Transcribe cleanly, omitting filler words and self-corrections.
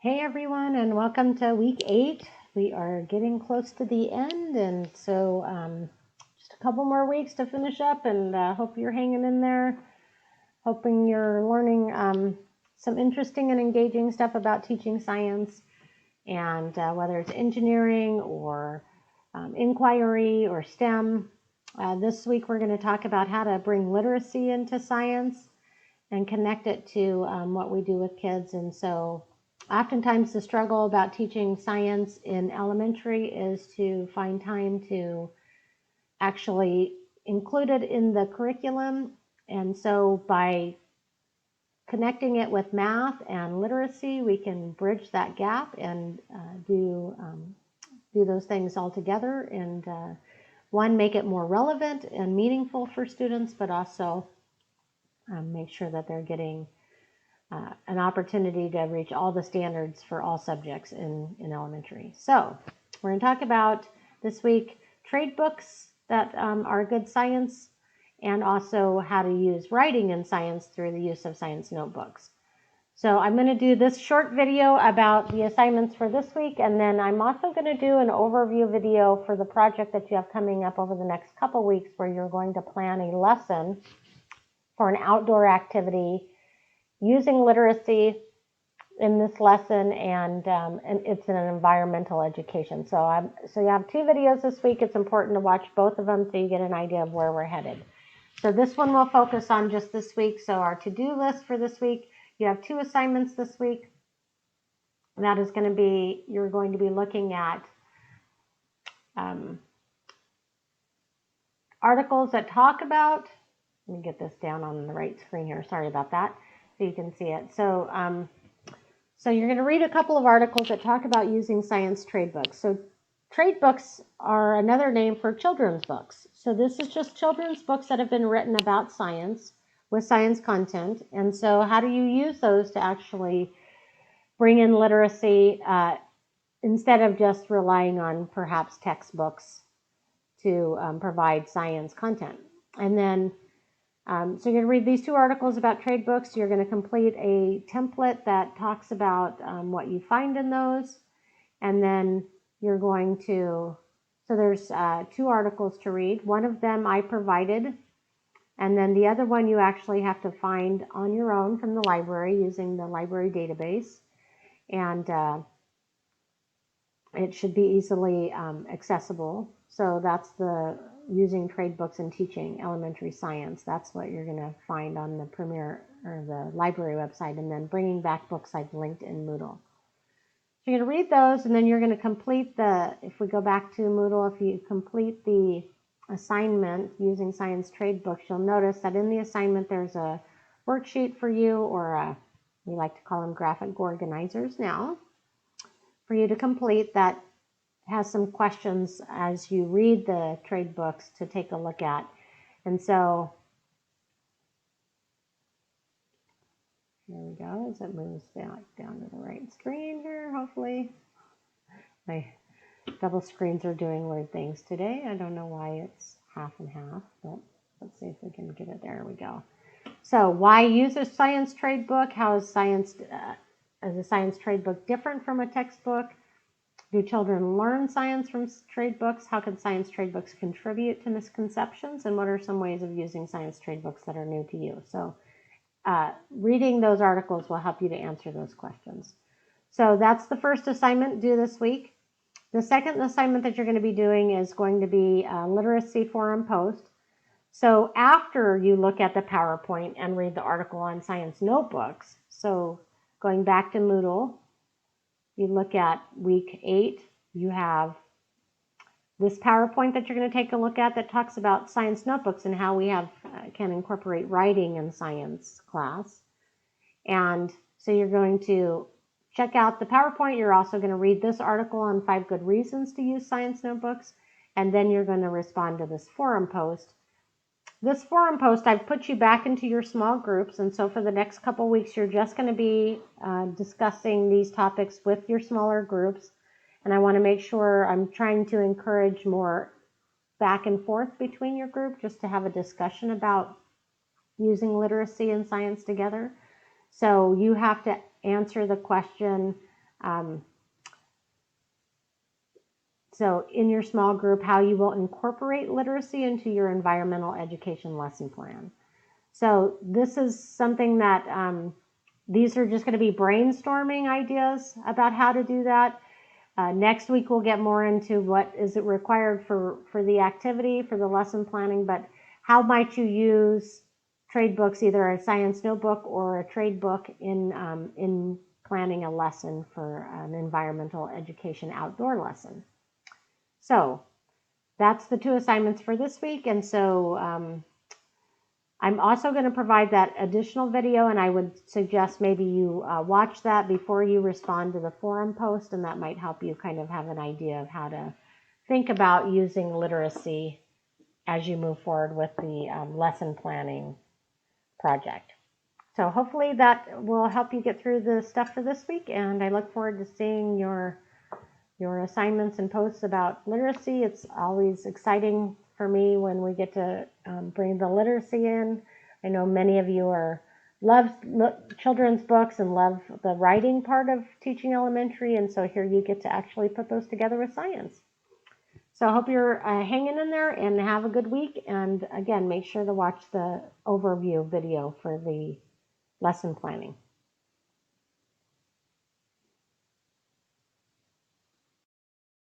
Hey everyone, and welcome to week 8. We are getting close to the end, and so just a couple more weeks to finish up, and hope you're hanging in there. Hoping you're learning some interesting and engaging stuff about teaching science, and whether it's engineering or inquiry or STEM. This week we're going to talk about how to bring literacy into science and connect it to what we do with kids. And so oftentimes the struggle about teaching science in elementary is to find time to actually include it in the curriculum. And so by connecting it with math and literacy, we can bridge that gap and do those things all together, and one, make it more relevant and meaningful for students, but also make sure that they're getting an opportunity to reach all the standards for all subjects in elementary. So we're going to talk about this week trade books that are good science, and also how to use writing in science through the use of science notebooks. So I'm going to do this short video about the assignments for this week, and then I'm also going to do an overview video for the project that you have coming up over the next couple weeks, where you're going to plan a lesson for an outdoor activity using literacy in this lesson, and it's an environmental education. So you have two videos this week. It's important to watch both of them so you get an idea of where we're headed. So this one will focus on just this week. So our to-do list for this week, you have 2 assignments this week. And that is going to be, you're going to be looking at articles that talk about, let me get this down on the right screen here. Sorry about that. So you can see it. So you're going to read a couple of articles that talk about using science trade books. So trade books are another name for children's books. So this is just children's books that have been written about science with science content. And so how do you use those to actually bring in literacy instead of just relying on perhaps textbooks to provide science content? And then so you're going to read these 2 articles about trade books. You're going to complete a template that talks about what you find in those. And then you're going to, so there's 2 articles to read. One of them I provided, and then the other one you actually have to find on your own from the library using the library database. And it should be easily accessible. So that's the using trade books and teaching elementary science. That's what you're going to find on the Premier or the library website, and then bringing back books I've linked in Moodle. So you're going to read those, and then you're going to complete if we go back to Moodle, if you complete the assignment using science trade books, you'll notice that in the assignment there's a worksheet for you, or we like to call them graphic organizers now, for you to complete that has some questions as you read the trade books to take a look at. And so here we go, as it moves down to the right screen here, hopefully. My double screens are doing weird things today. I don't know why it's half and half, but let's see if we can get it. There we go. So why use a science trade book? How is science as a science trade book different from a textbook? Do children learn science from trade books? How can science trade books contribute to misconceptions? And what are some ways of using science trade books that are new to you? So reading those articles will help you to answer those questions. So that's the first assignment due this week. The second assignment that you're going to be doing is going to be a literacy forum post. So after you look at the PowerPoint and read the article on science notebooks, so going back to Moodle, you look at week 8, you have this PowerPoint that you're going to take a look at that talks about science notebooks and how we can incorporate writing in science class. And so you're going to check out the PowerPoint. You're also going to read this article on 5 good reasons to use science notebooks, and then you're going to respond to this forum post. This forum post, I've put you back into your small groups, and so for the next couple weeks, you're just going to be discussing these topics with your smaller groups. And I want to make sure I'm trying to encourage more back and forth between your group, just to have a discussion about using literacy and science together. So you have to answer the question, So in your small group, how you will incorporate literacy into your environmental education lesson plan. So this is something that these are just going to be brainstorming ideas about how to do that. Next week, we'll get more into what is it required for the activity, for the lesson planning, but how might you use trade books, either a science notebook or a trade book in planning a lesson for an environmental education outdoor lesson. So that's the 2 assignments for this week. And so I'm also going to provide that additional video, and I would suggest maybe you watch that before you respond to the forum post, and that might help you kind of have an idea of how to think about using literacy as you move forward with the lesson planning project. So hopefully that will help you get through the stuff for this week, and I look forward to seeing your assignments and posts about literacy. It's always exciting for me when we get to bring the literacy in. I know many of you love children's books and love the writing part of teaching elementary, and so here you get to actually put those together with science. So I hope you're hanging in there and have a good week. And again, make sure to watch the overview video for the lesson planning.